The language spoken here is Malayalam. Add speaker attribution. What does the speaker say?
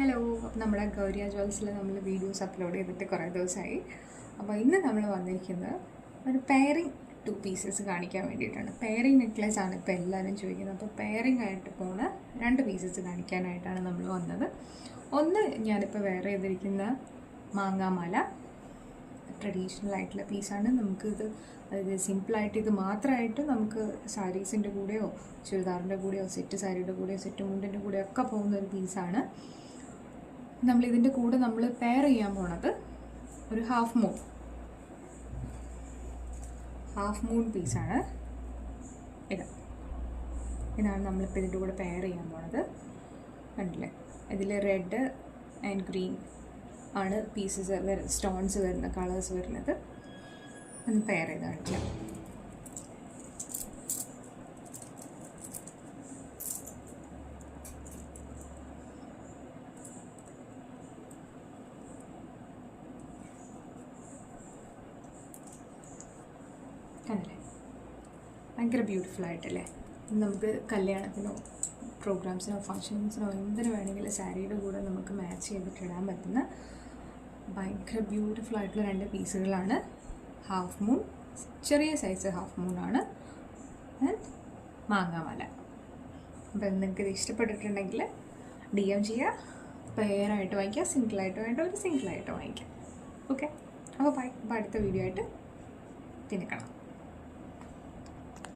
Speaker 1: ഹലോ, അപ്പോൾ നമ്മുടെ ഗൗരിയ ജോൽസിൽ നമ്മൾ വീഡിയോസ് അപ്ലോഡ് ചെയ്തിട്ട് കുറേ ദിവസമായി. അപ്പോൾ ഇന്ന് നമ്മൾ വന്നിരിക്കുന്നത് ഒരു പെയറിങ് 2 പീസസ് കാണിക്കാൻ വേണ്ടിയിട്ടാണ്. പെയറിങ് നെക്ലേസ് ആണ് ഇപ്പോൾ എല്ലാവരും ചോദിക്കുന്നത്. അപ്പോൾ പെയറിങ് ആയിട്ട് പോകുന്ന 2 പീസസ് കാണിക്കാനായിട്ടാണ് നമ്മൾ വന്നത്. ഒന്ന് ഞാനിപ്പോൾ വെയർ ചെയ്തിരിക്കുന്ന മാങ്ങാമാല ട്രഡീഷണൽ ആയിട്ടുള്ള പീസാണ്. നമുക്കിത് അതായത് സിമ്പിളായിട്ട് ഇത് മാത്രമായിട്ട് നമുക്ക് സാരീസിൻ്റെ കൂടെയോ ചുരിദാറിൻ്റെ കൂടെയോ സെറ്റ് സാരിയുടെ കൂടെയോ സെറ്റ് മുണ്ടിൻ്റെ കൂടെയോ ഒക്കെ പോകുന്ന ഒരു പീസാണ്. നമ്മളിതിൻ്റെ കൂടെ നമ്മൾ പെയർ ചെയ്യാൻ പോണത് ഒരു ഹാഫ് മൂൺ പീസാണ്. ഇതാണ് നമ്മളിപ്പോൾ ഇതിൻ്റെ കൂടെ പെയർ ചെയ്യാൻ പോണത്. കണ്ടില്ലേ, ഇതിൽ റെഡ് ആൻഡ് ഗ്രീൻ ആണ് പീസസ് സ്റ്റോൺസ് വരുന്ന കളേഴ്സ് വരുന്നത്. ഒന്ന് പെയർ ചെയ്ത് കാണിക്കാം. കണ്ടില്ലേ, ഭയങ്കര ബ്യൂട്ടിഫുൾ ആയിട്ടല്ലേ. നമുക്ക് കല്യാണത്തിനോ പ്രോഗ്രാംസിനോ ഫങ്ഷൻസിനോ എന്തിനു വേണമെങ്കിലും സാരിയുടെ കൂടെ നമുക്ക് മാച്ച് ചെയ്തിട്ട് ഇടാൻ പറ്റുന്ന ഭയങ്കര ബ്യൂട്ടിഫുൾ ആയിട്ടുള്ള 2 പീസുകളാണ്. ഹാഫ് മൂൺ, ചെറിയ സൈസ് ഹാഫ് മൂണാണ്, ആൻഡ് മാങ്ങാമാല. അപ്പം നിങ്ങൾക്ക് ഇത് ഇഷ്ടപ്പെട്ടിട്ടുണ്ടെങ്കിൽ DM ചെയ്യുക. പെയറായിട്ട് വാങ്ങിക്കുക, സിംഗിളായിട്ട് വേണ്ട ഒരു സിംഗിളായിട്ട് വാങ്ങിക്കാം. ഓക്കെ, അപ്പോൾ ബൈ. അപ്പോൾ അടുത്ത വീഡിയോ ആയിട്ട് പിന്നെ കാണാം.